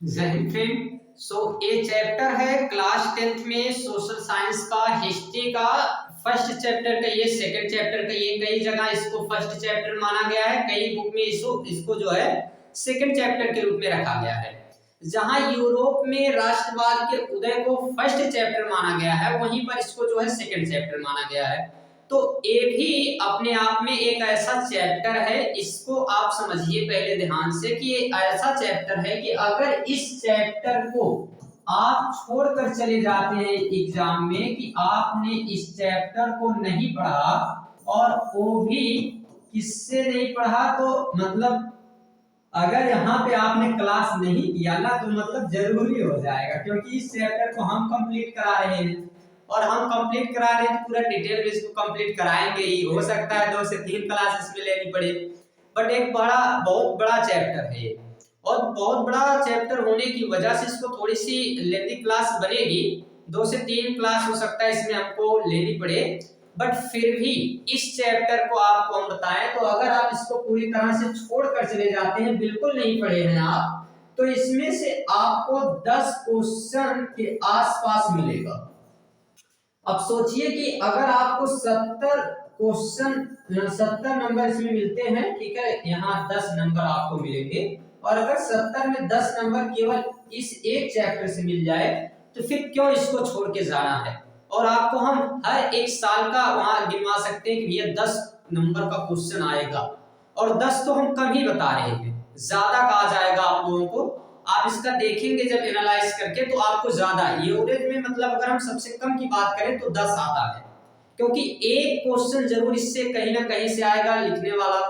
जय हिंद फ्रेंड। ये चैप्टर है क्लास 10th में सोशल साइंस का, हिस्ट्री का फर्स्ट चैप्टर का, ये सेकंड चैप्टर का। ये कई जगह इसको फर्स्ट चैप्टर माना गया है, कई बुक में इसको जो है सेकंड चैप्टर के रूप में रखा गया है। जहां यूरोप में राष्ट्रवाद के उदय को फर्स्ट चैप्टर माना गया है, वहीं पर इसको जो है सेकंड चैप्टर माना गया है। तो ये भी अपने आप में एक ऐसा चैप्टर है, इसको आप समझिए पहले ध्यान से कि ये ऐसा चैप्टर है कि अगर इस चैप्टर को आप छोड़कर चले जाते हैं एग्जाम में कि आपने इस चैप्टर को नहीं पढ़ा, और वो भी किससे नहीं पढ़ा, तो मतलब अगर यहाँ पे आपने क्लास नहीं किया ना, तो मतलब जरूरी हो जाएगा, क्योंकि इस चैप्टर को हम कंप्लीट करा रहे हैं। और हम कंप्लीट करा रहे हैं तो पूरा डिटेल में इसको कंप्लीट कराएंगे ही। हो सकता है 2 से 3 क्लास इसमें लेनी पड़े, बट एक बहुत बड़ा चैप्टर है ये। और बहुत बड़ा चैप्टर होने की वजह से इसको थोड़ी सी लेंथी क्लास बनेगी, 2 से 3 क्लास हो सकता है इसमें हमको लेनी पड़े। बट फिर भी इस चैप्टर को आपको हम बताएं, तो अगर आप इसको पूरी तरह से छोड़कर चले जाते हैं, बिल्कुल नहीं पढ़े हैं आप, तो इसमें से आपको 10 क्वेश्चन के आसपास मिलेगा। अब सोचिए कि अगर आपको 70 नंबर इसमें मिलते हैं, ठीक है, यहाँ 10 नंबर आपको मिलेंगे, और अगर 70 में 10 नंबर केवल इस एक चैप्टर से मिल जाए, तो फिर क्यों इसको छोड़ के जाना है। और आपको हम हर एक साल का वहां गिनवा सकते हैं कि ये 10 नंबर का क्वेश्चन आएगा, और 10 तो हम कम ही बता रहे हैं, ज्यादा कहा जाएगा आप लोगों को। आप इसका देखेंगे जब एनालाइज करके, तो आपको ज्यादा एवरेज में, मतलब अगर हम सबसे कम की बात करें तो 10 आता है, क्योंकि एक क्वेश्चन जरूर इससे कहीं ना कहीं से आएगा लिखने वाला,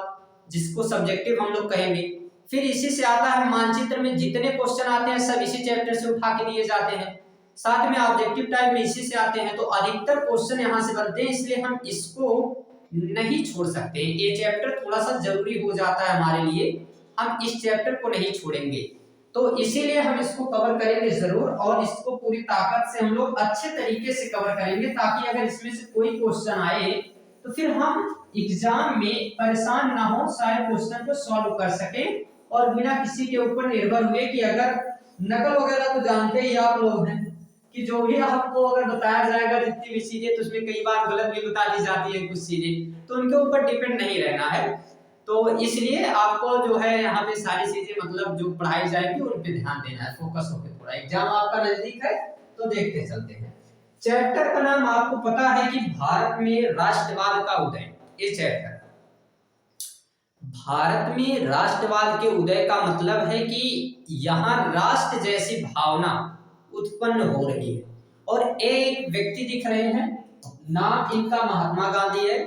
जिसको सब्जेक्टिव हम लोग कहेंगे। फिर इसी से आता है मानचित्र में जितने क्वेश्चन आते हैं सब इसी चैप्टर से उठा के दिए जाते हैं, साथ में ऑब्जेक्टिव टाइप में इसी से आते हैं, तो अधिकतर क्वेश्चन यहाँ से बनते हैं, इसलिए हम इसको नहीं छोड़ सकते। ये चैप्टर थोड़ा सा जरूरी हो जाता है हमारे लिए, हम इस चैप्टर को नहीं छोड़ेंगे, तो इसीलिए हम इसको कवर करेंगे जरूर, और इसको पूरी ताकत से हम लोग अच्छे तरीके से कवर करेंगे, ताकि अगर इसमें से कोई क्वेश्चन आए तो फिर हम एग्जाम में परेशान ना हो, सारे क्वेश्चन को सॉल्व कर सके, और बिना किसी के ऊपर निर्भर हुए कि अगर नकल वगैरह तो जानते ही आप लोग हैं कि जो भी आपको अगर बताया जाएगा जितनी भी चीजें, तो उसमें कई बार गलत भी बता दी जाती है कुछ चीजें, तो उनके ऊपर डिपेंड नहीं रहना है। तो इसलिए आपको जो है यहाँ पे सारी चीजें, मतलब जो पढ़ाई जाएगी उन पे ध्यान देना है, फोकस होकर थोड़ा। एग्जाम आपका नजदीक है तो देखते चलते हैं। चैप्टर का नाम आपको पता है कि भारत में राष्ट्रवाद का उदय। ये चैप्टर भारत में राष्ट्रवाद के उदय का मतलब है कि यहाँ राष्ट्र जैसी भावना उत्पन्न हो रही है। और एक व्यक्ति दिख रहे हैं, नाम इनका महात्मा गांधी है।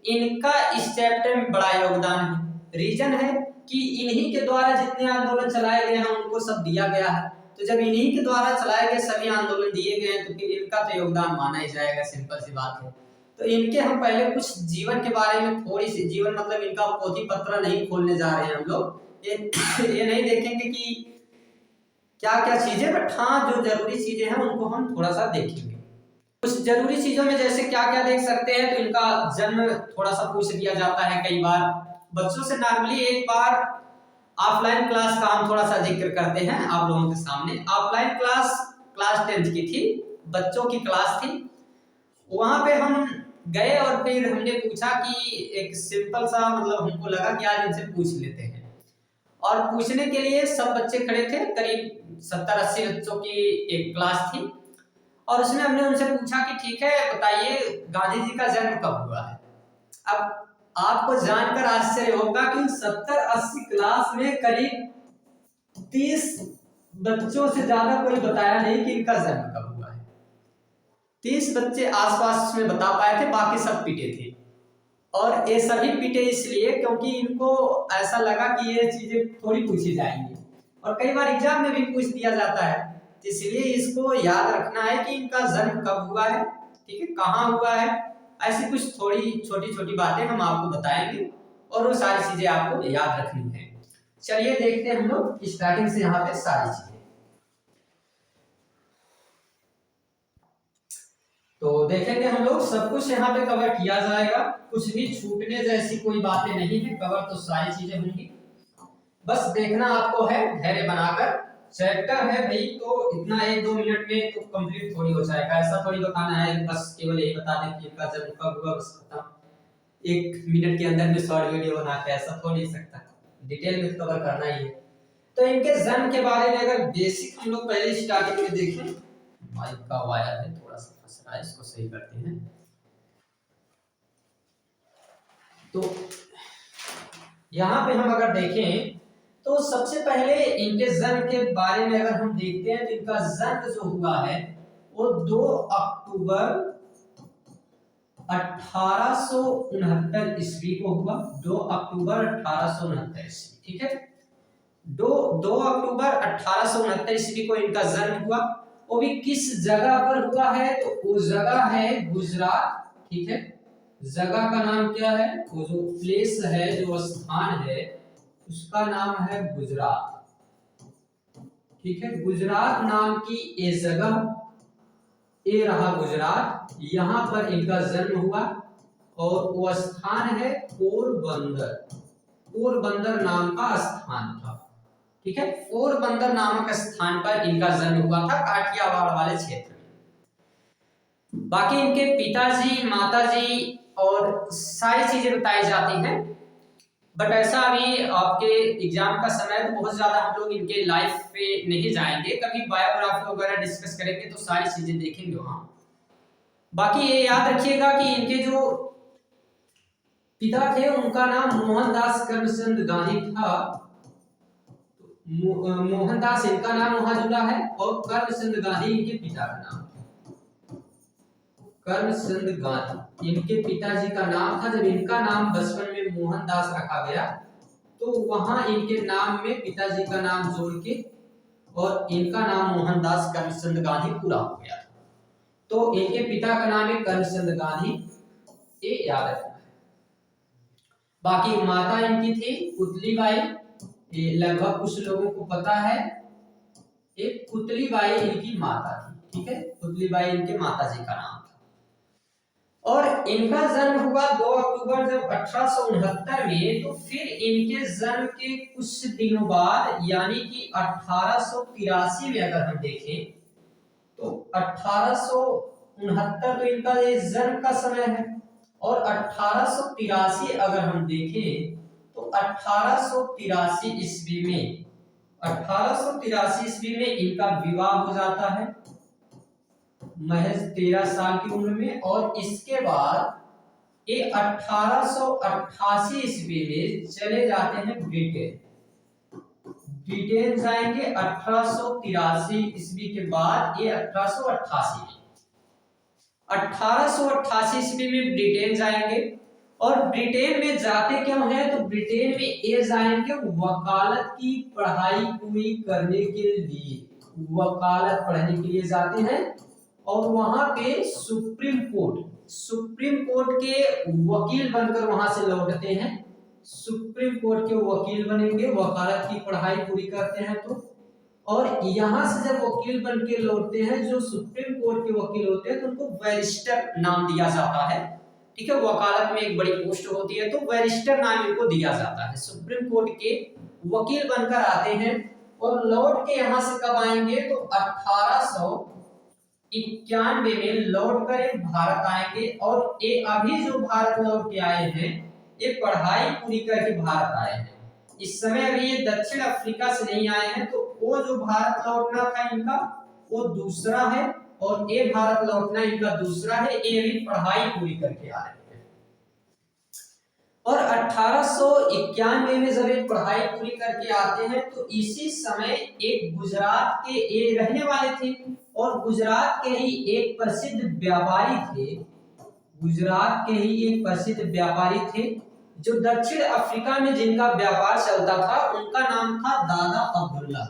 इनका इस चैप्टर में बड़ा योगदान है। रीजन है कि इन्हीं के द्वारा जितने आंदोलन चलाए गए हैं उनको सब दिया गया है, तो जब इन्हीं के द्वारा चलाए गए सभी आंदोलन दिए गए हैं, तो फिर इनका तो योगदान माना ही जाएगा, सिंपल सी बात है। तो इनके हम पहले कुछ जीवन के बारे में थोड़ी सी, जीवन मतलब इनका पोथी पत्र नहीं खोलने जा रहे हैं हम लोग, ये नहीं देखेंगे कि क्या क्या चीजें, बट हाँ जो जरूरी चीजें हैं उनको हम थोड़ा सा देखेंगे। कुछ जरूरी चीजों में जैसे क्या क्या देख सकते हैं, तो इनका जन्म थोड़ा सा पूछ दिया जाता है कई बार बच्चों से। नॉर्मली एक बार ऑफलाइन क्लास का हम थोड़ा सा जिक्र करते हैं आप लोगों के सामने। ऑफलाइन क्लास 10th की थी, बच्चों की क्लास थी। वहां पे हम गए और फिर हमने पूछा कि एक सिंपल सा, मतलब हमको लगा कि आज इनसे पूछ लेते हैं, और पूछने के लिए सब बच्चे खड़े थे। करीब 70-80 बच्चों की एक क्लास थी, और उसमें हमने उनसे पूछा कि ठीक है बताइए गांधी जी का जन्म कब हुआ है। अब आपको जानकर आश्चर्य होगा कि 70-80 क्लास में करीब 30 बच्चों से ज्यादा कोई बताया नहीं कि इनका जन्म कब हुआ है। 30 बच्चे आसपास में बता पाए थे, बाकी सब पीटे थे। और ये सभी पीटे इसलिए क्योंकि इनको ऐसा लगा कि ये चीजें थोड़ी पूछी जाएंगी, और कई बार एग्जाम में भी पूछ दिया जाता है, इसलिए इसको याद रखना है कि इनका जन्म कब हुआ है, ठीक है, कहाँ हुआ है। ऐसी कुछ थोड़ी छोटी छोटी बातें हम आपको बताएंगे, और वो सारी चीजें आपको याद रखनी है। चलिए देखते हैं हम लोग स्टार्टिंग से यहाँ पे सारी चीजें। तो देखेंगे हम लोग, सब कुछ यहाँ पे कवर किया जाएगा, कुछ भी छूटने जैसी कोई बातें नहीं है, कवर तो सारी चीजें होंगी। बस देखना आपको है, धैर्य बनाकर चैप्टर है भाई, तो इतना 1-2 मिनट में तो कंप्लीट थोड़ी हो जाएगा। ऐसा थोड़ी बताना है बस केवल यही बता दें कि इनका जन्म कब हुआ बस खत्म। 1 मिनट के अंदर में शॉर्ट वीडियो बना के ऐसा थोड़ी नहीं सकता, डिटेल में कवर करना ही है। तो इनके जन्म के बारे में अगर बेसिक हम लोग पहले स्टार्टिंग में देखें, माइक का वायर है थोड़ा सा फंस रहा है, इसको सही करते हैं। तो यहाँ पे हम अगर देखें तो सबसे पहले इनके जन्म के बारे में अगर हम देखते हैं तो इनका जन्म जो हुआ है वो 2 अक्टूबर 1869 ईस्वी को हुआ। 2 अक्टूबर 1869 ईस्वी, ठीक है। 2 अक्टूबर 1869 ईस्वी को इनका जन्म हुआ। वो भी किस जगह पर हुआ है तो वो जगह है गुजरात, ठीक है। जगह का नाम क्या है, वो जो प्लेस है, जो स्थान है, उसका नाम है गुजरात, ठीक है। गुजरात नाम की ये जगह, ये रहा गुजरात, यहाँ पर इनका जन्म हुआ। और वो स्थान है पोरबंदर। पोरबंदर नाम का स्थान था, ठीक है। पोरबंदर नामक स्थान पर इनका जन्म हुआ था, काठियावाड़ वाले क्षेत्र में। बाकी इनके पिताजी, माताजी और सारी चीजें बताई जाती हैं, बट ऐसा अभी आपके एग्जाम का समय है तो बहुत ज्यादा हम लोग इनके लाइफ पे नहीं जाएंगे। कभी बायोग्राफी वगैरह डिस्कस करेंगे तो सारी चीजें देखेंगे वहां। बाकी ये याद रखिएगा कि इनके जो पिता थे उनका नाम मोहनदास करमचंद गांधी था। मोहनदास इनका नाम वहां जुड़ा है और करमचंद गांधी इनके पिता का नाम। करमचंद गांधी इनके पिताजी का नाम था। जब इनका नाम बचपन में मोहनदास रखा गया तो वहां इनके नाम में पिताजी का नाम जोड़ के और इनका नाम मोहनदास करमचंद गांधी पूरा हो गया। तो इनके पिता का नाम है करमचंद गांधी, ये याद रखना है। बाकी माता इनकी थी पुतलीबाई, ये लगभग कुछ लोगों को पता है। एक पुतलीबाई इनकी माता थी, ठीक है। पुतलीबाई इनके माताजी का नाम था। और इनका जन्म हुआ 2 अक्टूबर जब 1869 में। तो फिर इनके जन्म के कुछ दिनों बाद यानी कि 1883 में अगर हम देखें तो 1869 तो इनका ये जन्म का समय है। और 1883 अगर हम देखें तो 1883 ईस्वी में 1883 ईस्वी में इनका विवाह हो जाता है महज 13 साल की उम्र में। और इसके बाद ये 1888 ईस्वी में चले जाते हैं ब्रिटेन। ब्रिटेन जाएंगे 1883 ईस्वी के बाद। ये 1888 ईस्वी में ब्रिटेन जाएंगे। और ब्रिटेन में जाते क्यों हैं तो ब्रिटेन में ये जाएंगे वकालत की पढ़ाई पूरी करने के लिए। वकालत पढ़ने के लिए जाते हैं और वहां पे सुप्रीम कोर्ट के वकील बनकर वहां से लौटते हैं। सुप्रीम कोर्ट के वकील बनेंगे, वकालत की पढ़ाई पूरी करते हैं तो। और यहां से जब वकील बन के लौटते हैं, जो सुप्रीम कोर्ट के वकील होते हैं तो उनको बैरिस्टर नाम दिया जाता है, ठीक है। वकालत में एक बड़ी पोस्ट होती है तो बैरिस्टर नाम इनको दिया जाता है। सुप्रीम कोर्ट के वकील बनकर आते हैं और लौट के यहां से कब आएंगे तो 1891 में लौट कर भारत आएंगे। और ये अभी जो भारत लौट के आए हैं ये पढ़ाई पूरी करके भारत आए हैं। इस समय अभी ये दक्षिण अफ्रीका से नहीं आए हैं। तो वो जो भारत लौटना था इनका वो दूसरा है और ये भारत लौटना इनका दूसरा है। ये अभी पढ़ाई पूरी करके आ रहे हैं। और 1891 में जब ये पढ़ाई पूरी करके आते हैं तो इसी समय एक गुजरात के ये रहने वाले थे और गुजरात के ही एक प्रसिद्ध व्यापारी थे। गुजरात के ही एक प्रसिद्ध व्यापारी थे जो दक्षिण अफ्रीका में जिनका व्यापार चलता था, उनका नाम था दादा अब्दुल्ला।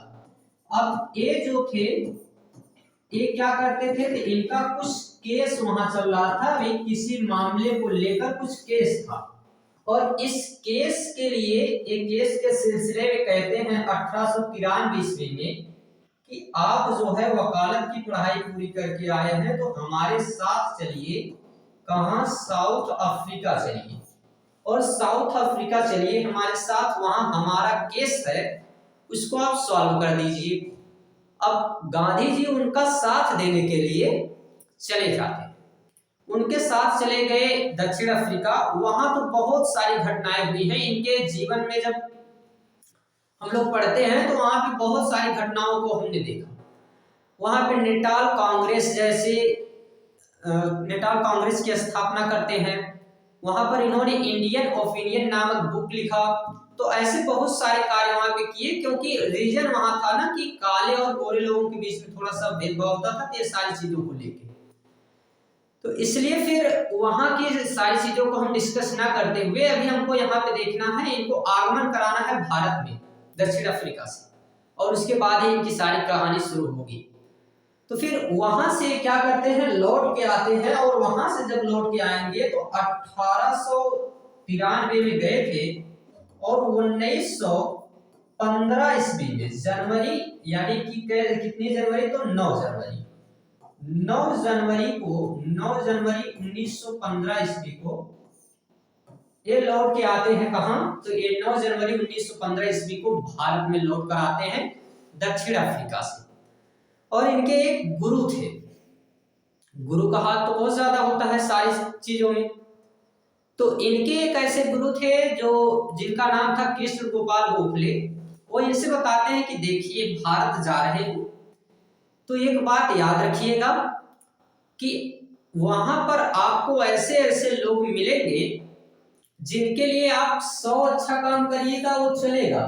अब ये जो थे ये क्या करते थे तो इनका कुछ केस वहां चल रहा था। वे किसी मामले को लेकर कुछ केस था और इस केस के लिए एक केस के सिलसिले में कहते हैं 1893 ईस्वी में कि आप जो है वकालत की पढ़ाई पूरी करके आए हैं तो हमारे साथ चलिए। कहां? साउथ अफ्रीका चलिए। और साउथ अफ्रीका चलिए हमारे साथ, वहां हमारा केस है उसको आप सॉल्व कर दीजिए। अब गांधी जी उनका साथ देने के लिए चले जाते हैं, उनके साथ चले गए दक्षिण अफ्रीका। वहां तो बहुत सारी घटनाएं हुई हैं इनके जीवन में। जब हम लोग पढ़ते हैं तो वहां पे बहुत सारी घटनाओं को हमने देखा। वहां पे नेटाल कांग्रेस जैसे नेटाल कांग्रेस की स्थापना करते हैं। वहां पर इन्होंने इंडियन ओपिनियन नामक बुक लिखा। तो ऐसे बहुत सारे कार्य वहां पे किए, क्योंकि रीजन वहां था ना कि काले और गोरे लोगों के बीच में थोड़ा सा भेदभाव होता था, तो ये सारी चीजों को लेके, तो इसलिए फिर वहां की सारी चीजों को हम डिस्कस ना करते हुए अभी हमको यहाँ पे देखना है, इनको आगमन कराना है भारत में दक्षिण अफ्रीका से, और उसके बाद ही इनकी सारी कहानी शुरू होगी। तो फिर वहां से क्या करते हैं, लौट के आते हैं, और वहां से जब लौट के आएंगे तो 1893 में गए थे, और 1915 ईस्वी में जनवरी, यानी कि कितनी जनवरी, तो 9 जनवरी 9 जनवरी 1915 ईस्वी को ये लौट के आते हैं। कहां, तो ये 9 जनवरी 1915 ईस्वी को भारत में लौट कर आते हैं दक्षिण अफ्रीका से। और इनके एक गुरु थे, गुरु का हाथ तो बहुत ज्यादा होता है सारी चीजों में। तो इनके एक ऐसे गुरु थे जो जिनका नाम था कृष्ण गोपाल गोखले। वो इनसे बताते हैं कि देखिए भारत जा रहे हैं, तो एक बात याद रखिएगा कि वहां पर आपको ऐसे ऐसे लोग मिलेंगे जिनके लिए आप 100 अच्छा काम करिएगा वो चलेगा,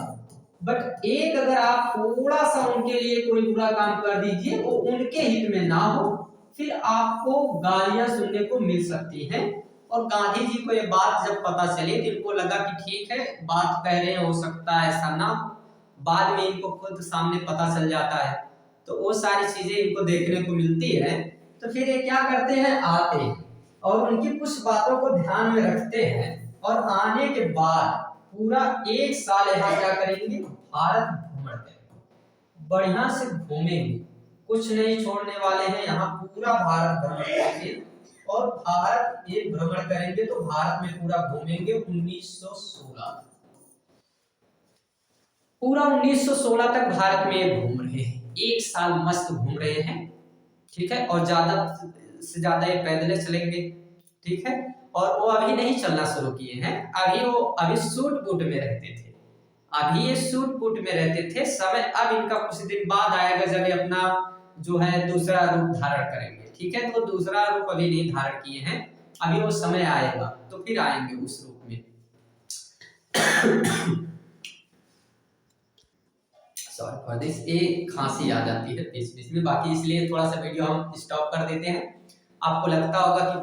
बट एक अगर आप थोड़ा सा उनके लिए कोई बुरा काम कर दीजिए, वो उनके हित में ना हो, फिर आपको गालियां सुनने को मिल सकती हैं। और गांधी जी को ये बात जब पता चली तो इनको लगा कि ठीक है, बात कह रहे हैं, हो सकता है ऐसा ना, बाद में इनको खुद सामने पता चल जाता है, तो वो सारी चीजें इनको देखने को मिलती है। तो फिर ये क्या करते हैं, आते हैं और उनकी कुछ बातों को ध्यान में रखते हैं, और आने के बाद पूरा 1 साल यहाँ क्या करेंगे, भारत भ्रमण करेंगे, बढ़िया से घूमेंगे, कुछ नहीं छोड़ने वाले हैं, यहाँ पूरा भारत भ्रमण करेंगे। और भारत ये भ्रमण करेंगे तो भारत में पूरा घूमेंगे। 1916 पूरा 1916 तक भारत में घूम रहे हैं, 1 साल मस्त घूम रहे हैं, ठीक है। और ज्यादा से ज्यादा ये पैदल चलेंगे, ठीक है। और वो अभी नहीं चलना शुरू किए हैं, अभी सूट बूट में रहते थे, अभी ये सूट बूट में रहते थे। समय अब इनका कुछ दिन बाद आएगा जब ये अपना जो है दूसरा रूप धारण करेंगे, ठीक है। तो दूसरा रूप अभी नहीं धारण किए हैं, अभी वो समय आएगा तो फिर आएंगे उस रूप में। सॉरी फॉर दिस, एक खांसी आ जाती है बीच बीच में, बाकी इसलिए थोड़ा सा वीडियो हम स्टॉप कर देते हैं। आपको लगता होगा कि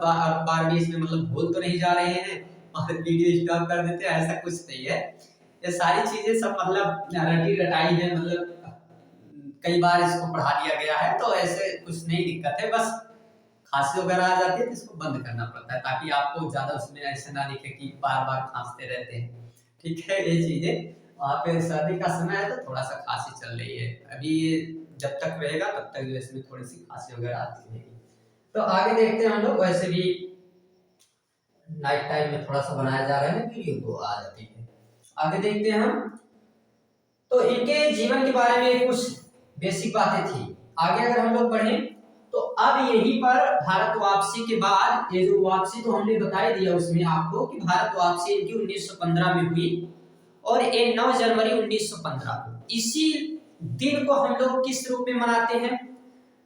बार बीच में मतलब भूल तो नहीं जा रहे हैं और वीडियो स्टॉप कर देते हैं, ऐसा कुछ नहीं है। ये सारी चीजें सब मतलब रटी रटाई है, मतलब कई बार इसको पढ़ा दिया गया है, तो ऐसे कुछ नहीं दिक्कत है। बस खांसी वगैरह आ जाती है तो इसको बंद करना पड़ता है, ताकि आपको ज्यादा उसमें ऐसा ना दिखे कि बार बार खांसते रहते हैं, ठीक है। ये चीजें वहाँ पे सर्दी का समय है तो थोड़ा सा खांसी चल रही है अभी, जब तक रहेगा तब तक जो इसमें थोड़ी सी खांसी वगैरह आती रहेगी। तो आगे देखते हैं हम लोग। वैसे भी नाइट टाइम में थोड़ा सा बनाया जा रहा है ना वीडियो, तो आ जाती है। आगे देखते हैं हम। तो इनके जीवन के बारे में कुछ बेसिक बातें थी। आगे अगर हम लोग पढ़ें तो अब यहीं पर भारत वापसी के बाद, ये जो वापसी तो हमने बता ही दिया उसमें आपको कि भारत वापसी इनकी 1915 में हुई, और ये 9 जनवरी 1915 को, इसी दिन को हम लोग किस रूप में मनाते हैं,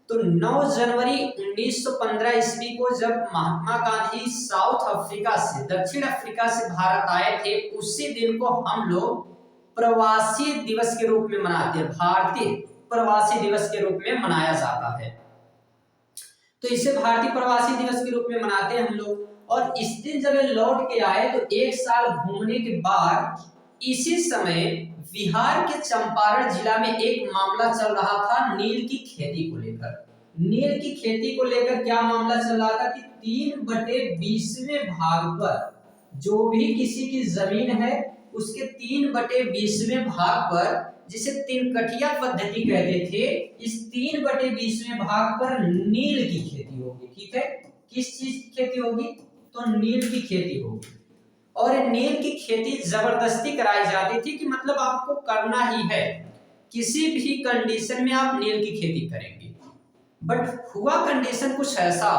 तो 9 जनवरी 1915 ईस्वी को जब महात्मा गांधी साउथ अफ्रीका से, दक्षिण अफ्रीका से भारत आए थे, उसी दिन को हम लोग प्रवासी दिवस के रूप में मनाते हैं, भारतीय प्रवासी दिवस के रूप में मनाया जाता है। तो इसे भारतीय प्रवासी दिवस के रूप में मनाते हैं हम लोग। और इस दिन जब ये लौट के आए तो 1 साल घूमने के बाद इसी समय बिहार के चंपारण जिला में एक मामला चल रहा था नील की खेती को लेकर। नील की खेती को लेकर क्या मामला चल रहा था कि 3/20वें भाग पर जो भी किसी की जमीन है उसके 3/20वें भाग पर, जिसे 3 कठिया पद्धति कहते थे, इस 3/20वें भाग पर नील की खेती होगी, ठीक है। किस चीज की खेती होगी, तो नील की खेती होगी। और नील की खेती जबरदस्ती कराई जाती थी कि मतलब आपको करना ही है, किसी भी कंडीशन में आप नील की खेती करेंगे। बट हुआ कंडीशन कुछ ऐसा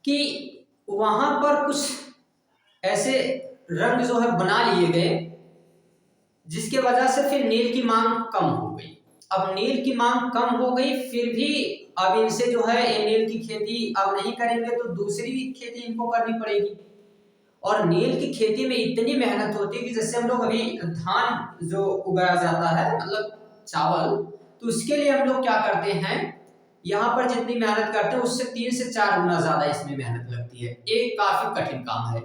कि वहां पर कुछ ऐसे रंग जो है बना लिए गए जिसके वजह से फिर नील की मांग कम हो गई। अब नील की मांग कम हो गई, फिर भी अब इनसे जो है ये नील की खेती अब नहीं करेंगे तो दूसरी खेती इनको करनी पड़ेगी। और नील की खेती में इतनी मेहनत होती है कि जैसे हम लोग अभी धान जो उगाया जाता है मतलब चावल, तो उसके लिए हम लोग क्या करते हैं, यहाँ पर जितनी मेहनत करते हैं उससे 3 से 4 गुना ज्यादा इसमें मेहनत लगती है। एक काफी कठिन काम है।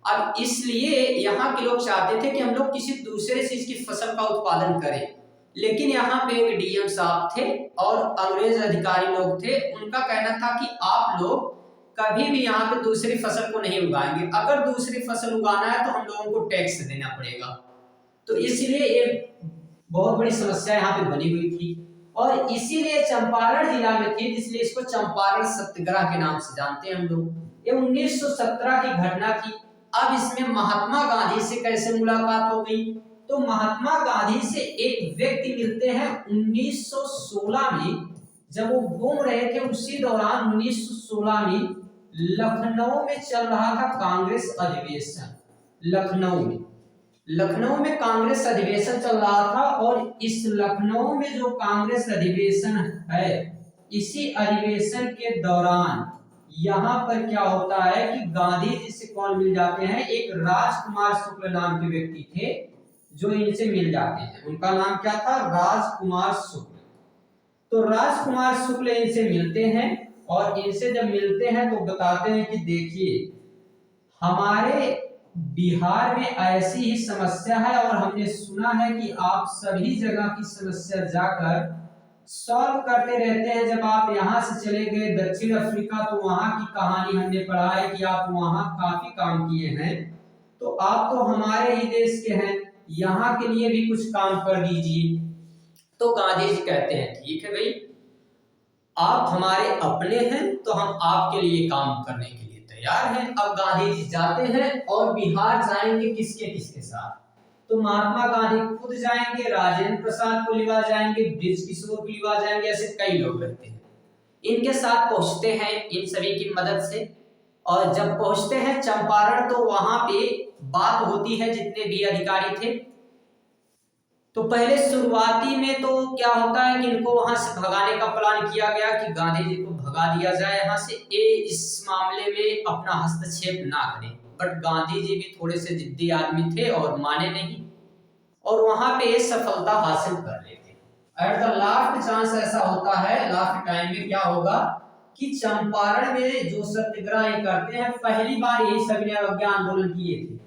अब इसलिए यहाँ के लोग चाहते थे कि हम लोग किसी दूसरे चीज की फसल का उत्पादन करें, लेकिन यहाँ पे एक डीएम साहब थे और अंग्रेज अधिकारी लोग थे, उनका कहना था कि आप लोग कभी भी यहाँ पे दूसरी फसल को नहीं उगाएंगे, अगर दूसरी फसल उगाना है तो हम लोगों को टैक्स देना पड़ेगा। तो इसलिए ये बहुत बड़ी समस्या यहाँ पे बनी हुई थी और इसीलिए चंपारण जिला में थी, इसलिए इसको चंपारण सत्याग्रह के नाम से जानते हैं हम लोग। ये 1917 की घटना थी। अब इसमें महात्मा गांधी से कैसे मुलाकात हो गई, तो महात्मा गांधी से एक व्यक्ति मिलते हैं 1916 में, जब वो घूम रहे थे उसी दौरान 1916 में लखनऊ में चल रहा था कांग्रेस अधिवेशन। लखनऊ में कांग्रेस अधिवेशन चल रहा था और इस लखनऊ में जो कांग्रेस अधिवेशन है, इसी अधिवेशन के दौरान यहाँ पर क्या होता है कि गांधी जी से कौन मिल जाते हैं, एक राजकुमार शुक्ल नाम के व्यक्ति थे जो इनसे मिल जाते हैं। उनका नाम क्या था, राजकुमार शुक्ल। तो राजकुमार शुक्ल इनसे मिलते हैं और इनसे जब मिलते हैं तो बताते हैं कि देखिए हमारे बिहार में ऐसी ही समस्या है और हमने सुना है कि आप सभी जगह की समस्या जाकर सॉल्व करते रहते हैं। जब आप यहाँ से चले गए दक्षिण अफ्रीका तो वहां की कहानी हमने पढ़ा है कि आप वहां काफी काम किए हैं, तो आप तो हमारे ही देश के हैं, यहाँ के लिए भी कुछ काम कर दीजिए। तो गांधी जी कहते हैं ठीक है भाई, आप हमारे अपने हैं तो हम आपके लिए काम करने के लिए तैयार हैं। अब गांधी जी जाते हैं और बिहार जाएंगे किसके किसके साथ, तो महात्मा गांधी खुद जाएंगे, राजेंद्र प्रसाद को लिवा जाएंगे, ब्रिज किशोर को लिवा जाएंगे, ऐसे कई लोग रहते हैं। इनके साथ पहुंचते हैं इन सभी की मदद से, और जब पहुंचते हैं चंपारण तो वहां पे बात होती है जितने भी अधिकारी थे। तो पहले शुरुआती में तो क्या होता है कि इनको वहां से भगाने का प्लान किया गया कि गांधी जी को भगा दिया जाए यहाँ से, ये इस मामले में अपना हस्तक्षेप ना करें। बट गांधी जी भी थोड़े से जिद्दी आदमी थे और माने नहीं, और वहां पे सफलता हासिल कर लेते। एट द लास्ट चांस ऐसा होता है, लास्ट टाइम में क्या होगा कि चंपारण में जो सत्याग्रह करते हैं, पहली बार यही सविनय अवज्ञा आंदोलन किए थे।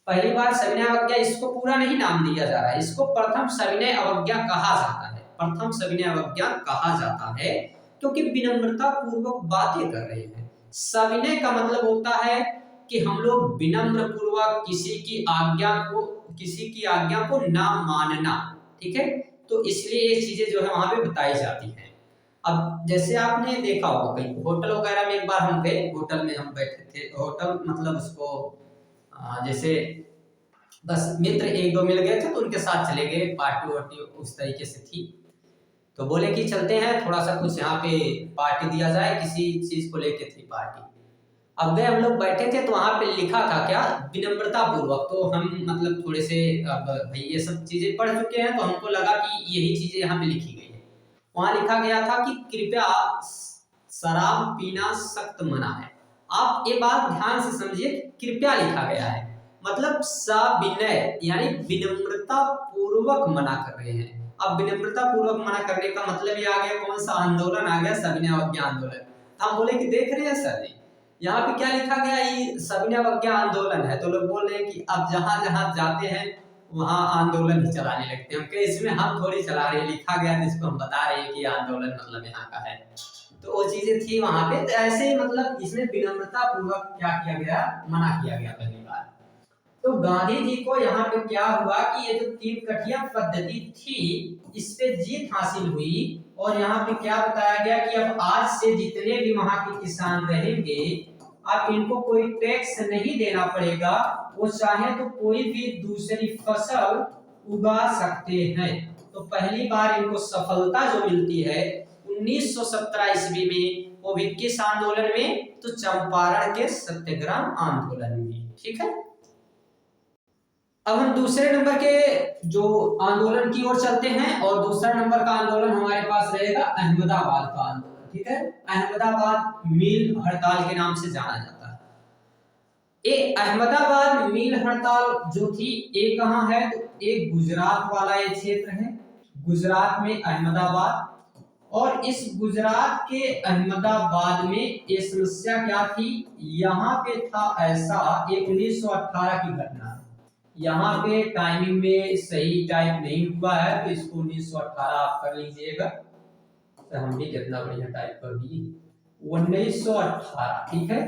पहली बार सविनय अवज्ञा, इसको पूरा नहीं नाम दिया जा रहा है, इसको प्रथम सविनय अवज्ञा कहा जाता है। प्रथम सविनय अवज्ञा कहा जाता है क्योंकि विनम्रता पूर्वक बातें कर रहे हैं। सविनय का मतलब होता है कि हम लोग विनम्र पूर्वक किसी की आज्ञा को ना मानना, ठीक है। तो इसलिए ये चीजें जो है वहां पे बताई जाती हैं। अब जैसे आपने देखा होगा कहीं होटल वगैरह में, एक बार हम गए, होटल में हम बैठे थे, होटल मतलब उसको जैसे बस मित्र एक दो मिल गए थे तो उनके साथ चले गए, पार्टी वार्टी उस तरीके से थी, तो बोले कि चलते हैं थोड़ा सा कुछ यहाँ पे पार्टी दिया जाए, किसी चीज को लेके थी पार्टी। अब गए, हम लोग बैठे थे तो वहां पे लिखा था क्या, विनम्रता पूर्वक। तो हम मतलब थोड़े से अब भाई ये सब चीजें पढ़ चुके हैं तो हमको लगा कि यही चीजें यहाँ पे लिखी गई है। वहां लिखा गया था कि कृपया शराब पीना सख्त मना है। आप ये बात ध्यान से समझिए, कृपया लिखा गया है, मतलब सविनय यानी विनम्रता पूर्वक मना कर रहे हैं। अब विनम्रता पूर्वक मना करने का मतलब ये आ गया, कौन सा आंदोलन आ गया, सविनय अवज्ञा आंदोलन। हम बोले कि देख रहे हैं सर जी यहाँ पे क्या लिखा गया, ये सविनय अवज्ञा आंदोलन है। तो लोग बोल रहे हैं कि अब जहां जहां जाते हैं वहां आंदोलन ही चलाने लगते हैं। कि इसमें हम थोड़ी चला रहे हैं, लिखा गया जिसको हम बता रहे हैं कि आंदोलन मतलब यहाँ का है। तो वो चीजें थी वहां पे, तो ऐसे ही मतलब इसमें विनम्रता पूर्वक क्या किया गया, मना किया गया पहली बार। तो गांधी जी को यहाँ पे क्या हुआ कि ये जो 3 कठिया पद्धति थी इस पे जीत हासिल हुई, और यहाँ पे क्या बताया गया कि अब आज से जितने भी वहां के किसान रहेंगे, अब इनको कोई टैक्स नहीं देना पड़ेगा, वो चाहे तो कोई भी दूसरी फसल उगा सकते हैं। तो पहली बार इनको सफलता जो मिलती है 1917 ईस्वी में, वो भी किस आंदोलन में, तो चंपारण के सत्याग्रह आंदोलन में। ठीक है, अब हम दूसरे नंबर के जो आंदोलन की ओर चलते हैं, और दूसरा नंबर का आंदोलन हमारे पास रहेगा अहमदाबाद का आंदोलन। ठीक है, अहमदाबाद मिल हड़ताल के नाम से जाना जाता है। ये अहमदाबाद मिल हड़ताल जो थी, ये कहाँ है, तो एक गुजरात वाला ये क्षेत्र है, गुजरात में अहमदाबाद। और इस गुजरात के अहमदाबाद में ये समस्या क्या थी, यहाँ पे था ऐसा, 1918 की घटना है, यहाँ पे टाइमिंग में सही टाइप नहीं हुआ है, तो इसको 1918 आप कर लीजिएगा। तो हम भी कितना बढ़िया टाइप कर दिए 1918। ठीक है,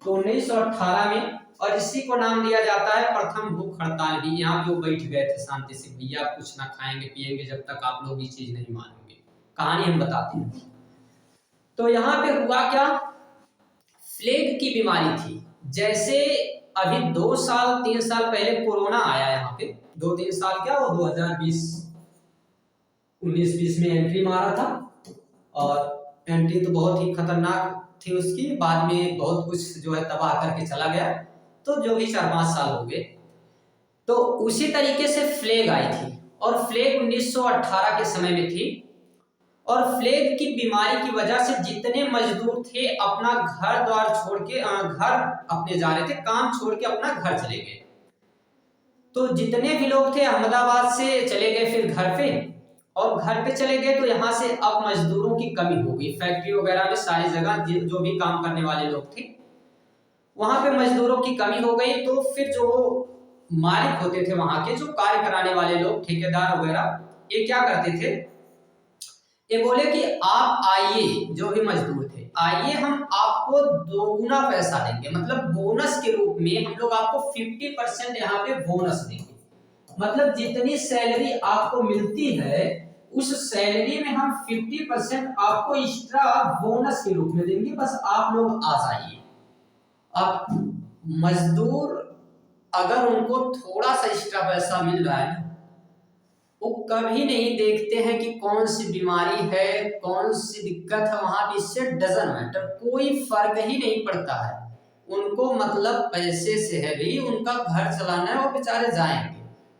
तो 1918 में, और इसी को नाम दिया जाता है प्रथम भूख हड़ताल भी। यहाँ पे वो बैठ गए थे शांति से, भैया कुछ ना खाएंगे पिएंगे जब तक आप लोग ये चीज नहीं मानेंगे। कहानी हम बताते हैं। तो यहाँ पे हुआ क्या, प्लेग की बीमारी थी। जैसे अभी 2 साल 3 साल पहले कोरोना आया यहाँ पे, 2-3 साल क्या, वो 2020 19-20 में एंट्री मारा था, और एंट्री तो बहुत ही खतरनाक थी उसकी, बाद में बहुत कुछ जो है तबाह करके चला गया। तो जो भी 4-5 साल हो गए, तो उसी तरीके से फ्लेग आई थी, और फ्लेग 1918 के समय में थी। और फ्लेग की बीमारी की वजह से जितने मजदूर थे अपना घर द्वार छोड़ के, घर अपने जा रहे थे, काम छोड़ के अपना घर चले गए। तो जितने भी लोग थे अहमदाबाद से चले गए फिर घर पे, और घर पे चले गए तो यहाँ से अब मजदूरों की कमी हो गई। फैक्ट्री वगैरह में सारी जगह जो भी काम करने वाले लोग थे, वहां पे मजदूरों की कमी हो गई। तो फिर जो मालिक होते थे वहां के, जो कार्य कराने वाले लोग, ठेकेदार वगैरह, ये क्या करते थे, ये बोले कि आप आइए, जो भी मजदूर थे, आइए हम आपको 2 गुना पैसा देंगे, मतलब बोनस के रूप में हम लोग आपको 50% यहाँ पे बोनस देंगे। मतलब जितनी सैलरी आपको मिलती है उस सैलरी में हम 50% आपको एक्स्ट्रा बोनस के रूप में देंगे, बस आप लोग आ जाइए। अब मजदूर अगर उनको थोड़ा सा एक्स्ट्रा पैसा मिल रहा है, वो कभी नहीं देखते हैं कि कौन सी बीमारी है, कौन सी दिक्कत है वहां पे, इससे डजन मैटर, कोई फर्क ही नहीं पड़ता है उनको। मतलब पैसे से है भी, उनका घर चलाना है, वो बेचारे जाएंगे।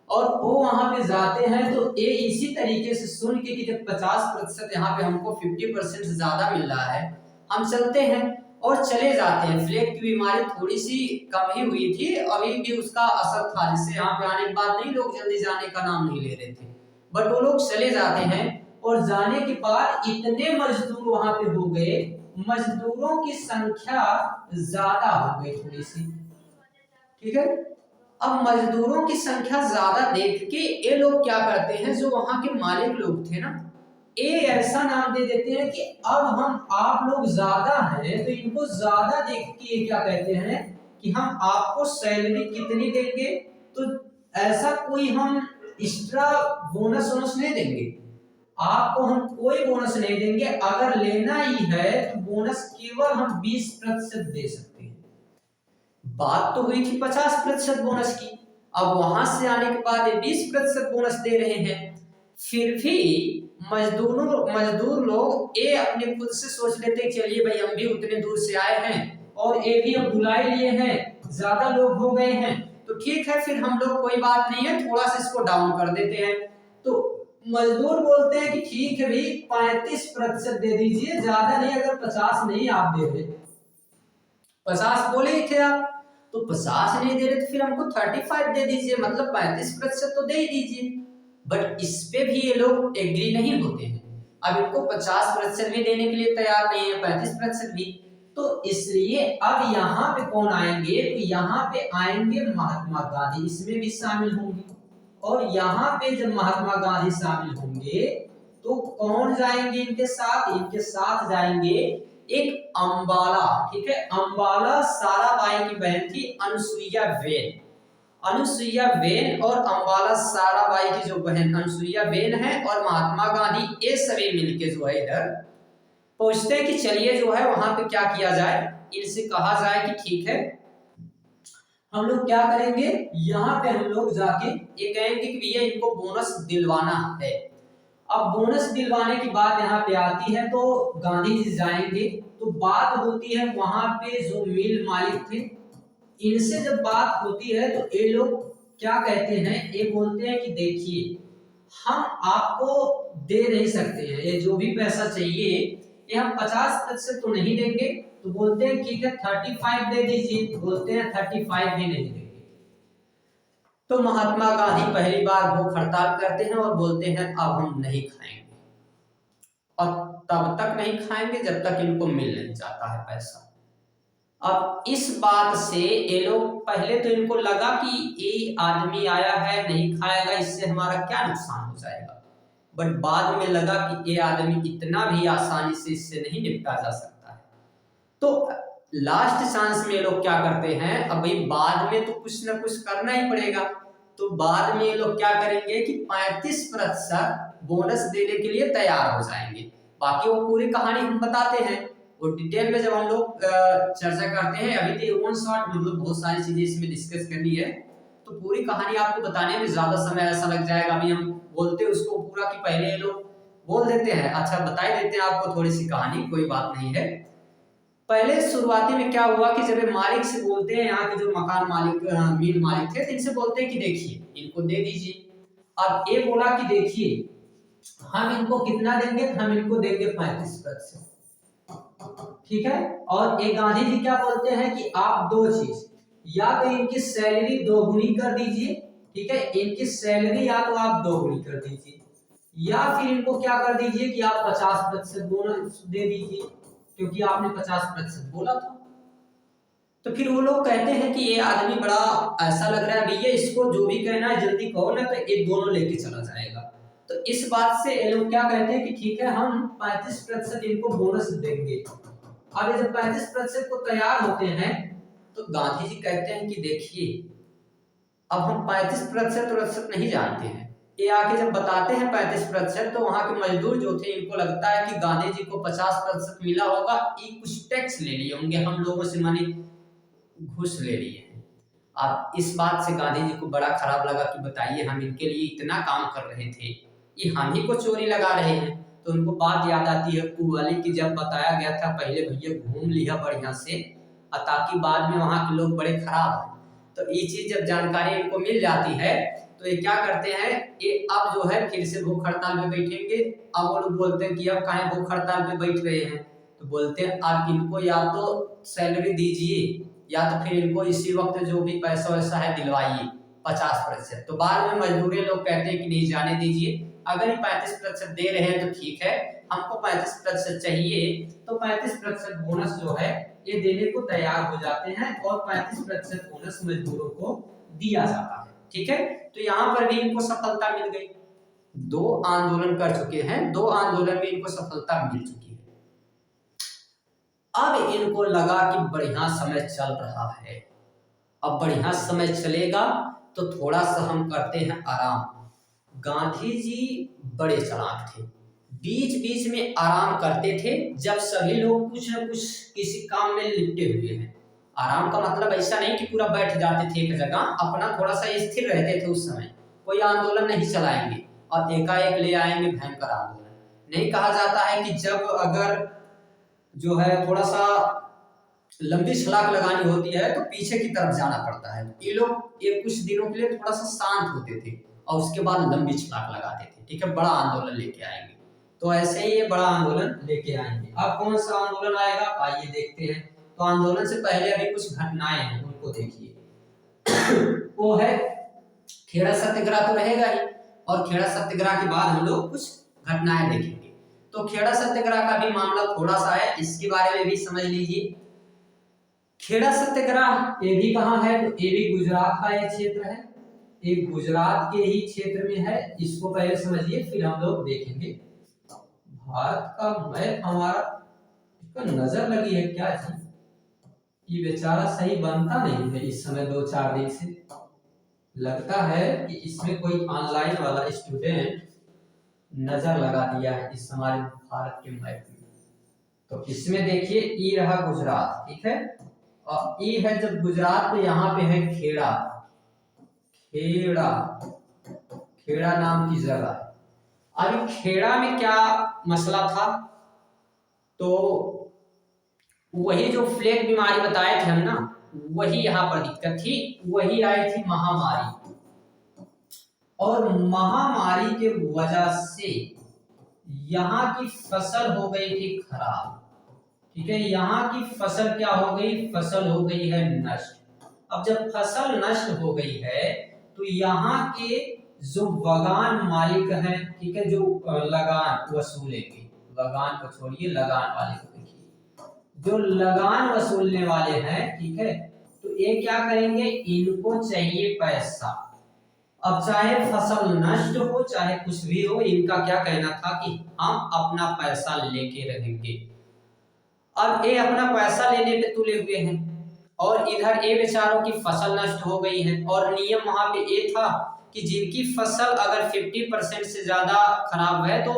और वो वहां पे जाते हैं तो ये इसी तरीके से सुन के कि जब 50% यहाँ पे हमको 50% ज्यादा मिल रहा है, हम चलते हैं और चले जाते हैं। फ्लेग की बीमारी थोड़ी सी कम ही हुई थी, अभी भी उसका असर था, जिससे यहाँ पे आने के बाद नहीं लोग जल्दी जाने का नाम नहीं ले रहे थे, बट वो लोग चले जाते हैं। और जाने के बाद इतने मजदूर वहां पे हो गए, मजदूरों की संख्या ज्यादा हो गई थोड़ी सी। ठीक है, अब मजदूरों की संख्या ज्यादा देख के ये लोग क्या करते हैं, जो वहां के मालिक लोग थे ना, ये ऐसा नाम दे देते हैं कि अब हम आप लोग ज्यादा हैं, तो इनको ज्यादा देख के क्या कहते हैं कि हम आपको सैलरी कितनी देंगे, तो ऐसा कोई हम एक्स्ट्रा बोनस वोनस नहीं देंगे, आपको हम कोई बोनस नहीं देंगे। अगर लेना ही है तो बोनस केवल हम 20% दे सकते हैं। बात तो हुई थी 50% बोनस की, अब वहां से आने के बाद 20% बोनस दे रहे हैं। फिर भी मजदूर लोग ये अपने खुद से सोच लेते चलिए भाई हम भी उतने दूर से आए हैं और ये भी अब बुलाए लिए हैं, ज्यादा लोग हो गए हैं, तो ठीक है फिर हम लोग, कोई बात नहीं है, थोड़ा सा इसको डाउन कर देते हैं। तो मजदूर बोलते हैं कि ठीक है भाई 35% दे दीजिए, ज्यादा नहीं, अगर 50 नहीं आप दे रहे, 50 बोले ही थे आप, तो 50 नहीं दे रहे तो फिर हमको 35 दे दीजिए, मतलब 35% तो दे ही दीजिए। बट इस पे भी ये लोग एग्री नहीं होते हैं, अब इनको 50% भी देने के लिए तैयार नहीं है, 35% भी। तो इसलिए अब यहाँ पे कौन आएंगे, तो यहाँ पे आएंगे महात्मा गांधी, इसमें भी शामिल होंगे। और यहाँ पे जब महात्मा गांधी शामिल होंगे तो कौन जाएंगे इनके साथ, इनके साथ जाएंगे एक अंबाला। ठीक है, अंबाला साराबाई की बहन थी अनुसुईया बेन। अनुसुईया बेन और अंबाला साराबाई की जो बहन अनुसुईया बेन है और महात्मा गांधी, ये सभी मिलके जो है इधर पहुंचते हैं कि चलिए जो है वहां पे क्या किया जाए, इनसे कहा जाए कि ठीक है हम लोग क्या करेंगे, यहाँ पे हम लोग जाके ये कहेंगे कि भैया इनको बोनस दिलवाना है। अब बोनस दिलवाने की बात यहाँ पे आती है तो गांधी जी जाएंगे, तो बात होती है वहां पे जो मिल मालिक थे इनसे जब बात होती है तो ये लोग क्या कहते हैं, ये बोलते हैं कि देखिए हम आपको दे नहीं सकते हैं, ये जो भी पैसा चाहिए ये हम 50% तो नहीं देंगे। तो बोलते हैं ठीक है 35 दे दीजिए, तो बोलते हैं 35 भी नहीं देंगे। तो महात्मा गांधी पहली बार भूख हड़ताल करते हैं और बोलते हैं अब हम नहीं खाएंगे, और तब तक नहीं खाएंगे जब तक इनको मिल नहीं जाता है पैसा। अब इस बात से ये लोग, पहले तो इनको लगा कि ये आदमी आया है नहीं खाएगा इससे हमारा क्या नुकसान हो जाएगा, बट बाद में लगा कि ये आदमी इतना भी आसानी से इससे नहीं निपटा जा सकता है। तो लास्ट चांस में ये लोग क्या करते हैं, अभी बाद में तो कुछ ना कुछ करना ही पड़ेगा, तो बाद में ये लोग क्या करेंगे कि 35% बोनस देने के लिए तैयार हो जाएंगे। बाकी वो पूरी कहानी हम बताते हैं, वो डिटेल में जब हम लोग चर्चा करते हैं। अभी तो वन शॉट मतलब बहुत सारी चीजें इसमें डिस्कस करनी है, तो पूरी कहानी आपको बताने में ज्यादा समय ऐसा लग जाएगा। अभी हम बोलते हैं उसको पूरा कि पहले ये लोग बोल देते हैं, अच्छा बता ही देते हैं आपको थोड़ी सी कहानी, कोई बात नहीं है। पहले शुरुआती में क्या हुआ कि जब मालिक से बोलते हैं, यहाँ के जो मकान मालिक मिल मालिक थे, इनसे बोलते हैं कि देखिए इनको दे दीजिए। अब ये बोला कि देखिए हम इनको कितना देंगे, हम इनको देंगे 35%, ठीक है। और एक गांधी जी क्या बोलते हैं कि आप दो चीज, या तो इनकी सैलरी दोगुनी कर दीजिए, ठीक है, इनकी सैलरी या तो आप दोगुनी कर दीजिए, या फिर इनको क्या कर दीजिए कि आप 50% बोनस दे दीजिए, क्योंकि आपने 50% बोला था। तो फिर वो लोग कहते हैं कि ये आदमी बड़ा ऐसा लग रहा है भैया, इसको जो भी कहना है जल्दी कहो ना, तो ये दोनों लेके चला जाएगा। तो इस बात से ये लोग क्या कहते हैं कि ठीक है हम 35% इनको बोनस देंगे। अब जब 35% को तैयार होते हैं तो गांधी जी कहते हैं कि देखिए अब हम 35% नहीं जानते हैं। ये आके जब बताते हैं 35%, तो वहां के मजदूर जो थे इनको लगता है कि गांधी जी को 50% मिला होगा, ये कुछ टैक्स ले लिए होंगे हम लोगों से, मानी घूस ले लिए हैं। अब इस बात से गांधी जी को बड़ा खराब लगा कि बताइए हम इनके लिए इतना काम कर रहे थे, ये हम ही को चोरी लगा रहे हैं। तो उनको बात याद आती है कू वाली की, जब बताया गया था पहले भैया घूम लिया बढ़िया से, ताकि बाद में वहां के लोग बड़े खराब हैं। तो ये चीज जब जानकारी इनको मिल जाती है तो ये क्या करते हैं, ये अब जो है फिर से भूख हड़ताल पे बैठेंगे। अब वो लोग बोलते हैं कि अब काहे भूख हड़ताल पे बैठ रहे हैं, तो बोलते हैं आप इनको या तो सैलरी दीजिए या तो फिर इनको इसी वक्त जो भी पैसा वैसा है दिलवाइए 50%। तो बाद में मजदूर लोग कहते हैं कि नहीं जाने दीजिए, अगर ये 35% दे रहे हैं तो ठीक है, हमको 35% चाहिए। तो 35% बोनस जो है ये देने को तैयार हो जाते हैं और 35% बोनस मजदूरों को दिया जाता है, ठीक है। तो यहाँ पर भी इनको सफलता मिल गई, 2 आंदोलन कर चुके हैं, 2 आंदोलन में इनको सफलता मिल चुकी है। अब इनको लगा कि बढ़िया समय चल रहा है, अब बढ़िया समय चलेगा तो थोड़ा सा हम करते हैं आराम। गांधी जी बड़े चालाक थे, बीच बीच में आराम करते थे जब सभी लोग कुछ न कुछ किसी काम में लिपटे हुए हैं। आराम का मतलब ऐसा नहीं कि पूरा बैठ जाते थे एक जगह, अपना थोड़ा सा स्थिर रहते थे। उस समय कोई आंदोलन नहीं चलाएंगे और एकाएक ले आएंगे भयंकर आंदोलन। नहीं कहा जाता है कि जब अगर जो है थोड़ा सा लंबी छलांग लगानी होती है तो पीछे की तरफ जाना पड़ता है। ये लोग ये कुछ दिनों के लिए थोड़ा सा शांत होते थे और उसके बाद लंबी छलांग लगाते थे, ठीक है, बड़ा आंदोलन लेके आएंगे। तो ऐसे ही ये बड़ा आंदोलन लेके आएंगे। अब कौन सा आंदोलन आएगा आइए देखते हैं। तो आंदोलन से पहले अभी कुछ घटनाएं हैं उनको देखिए। वो है खेड़ा सत्याग्रह तो रहेगा ही, और खेड़ा सत्याग्रह के बाद हम लोग कुछ घटनाएं देखेंगे। तो खेड़ा सत्याग्रह का भी मामला थोड़ा सा है, इसके बारे में भी समझ लीजिए। खेड़ा सत्याग्रह ये भी कहाँ है, तो ये भी गुजरात का एक क्षेत्र है, एक गुजरात के ही क्षेत्र में है। इसको पहले समझिए फिर हम लोग देखेंगे। भारत का मैप हमारा इसका नजर लगी है क्या जी, ये बेचारा सही बनता नहीं है इस समय, 2-4 दिन से लगता है कि इसमें कोई ऑनलाइन वाला स्टूडेंट नजर लगा दिया है इस हमारे भारत के मैप में। तो इसमें देखिए ये रहा गुजरात, ठीक है, और ई है जब गुजरात तो यहाँ पे है खेड़ा, खेड़ा, खेड़ा नाम की जगह है। अभी खेड़ा में क्या मसला था, तो वही जो प्लेग बीमारी बताए थे हम ना, वही यहाँ पर दिक्कत थी, वही आई थी महामारी, और महामारी के वजह से यहाँ की फसल हो गई थी खराब। ठीक है, यहाँ की फसल क्या हो गई, फसल हो गई है नष्ट। अब जब फसल नष्ट हो गई है तो यहाँ के जो बगान मालिक हैं, ठीक है, जो लगान वसूलेंगे, लगान को छोड़िए, लगान वाले को देखिए, जो लगान वसूलने वाले हैं, ठीक है, तो ये क्या करेंगे, इनको चाहिए पैसा। अब चाहे फसल नष्ट हो चाहे कुछ भी हो, इनका क्या कहना था कि हम अपना पैसा लेके रहेंगे। अब ये अपना पैसा लेने पे तुले हुए हैं, और इधर ये बेचारों की फसल नष्ट हो गई है, और नियम वहां पे ये था कि जिनकी फसल अगर 50% से ज्यादा खराब है तो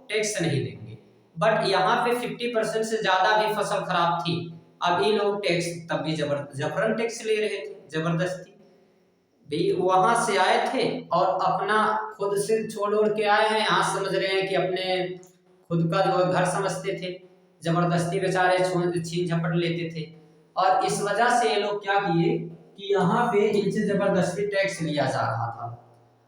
टैक्स नहीं देंगे, बट यहाँ पे 50% से ज्यादा भी फसल खराब थी। अब ये लोग टैक्स तब भी जबरन टैक्स ले रहे थे, जबरदस्ती भी वहां से आए थे और अपना खुद से छोड़ ओढ़ के आए हैं, यहाँ समझ रहे हैं कि अपने खुद का जो घर समझते थे, जबरदस्ती बेचारे छीन झपट लेते थे। और इस वजह से ये लोग क्या किए कि यहाँ पे इनसे जबरदस्ती टैक्स लिया जा रहा था।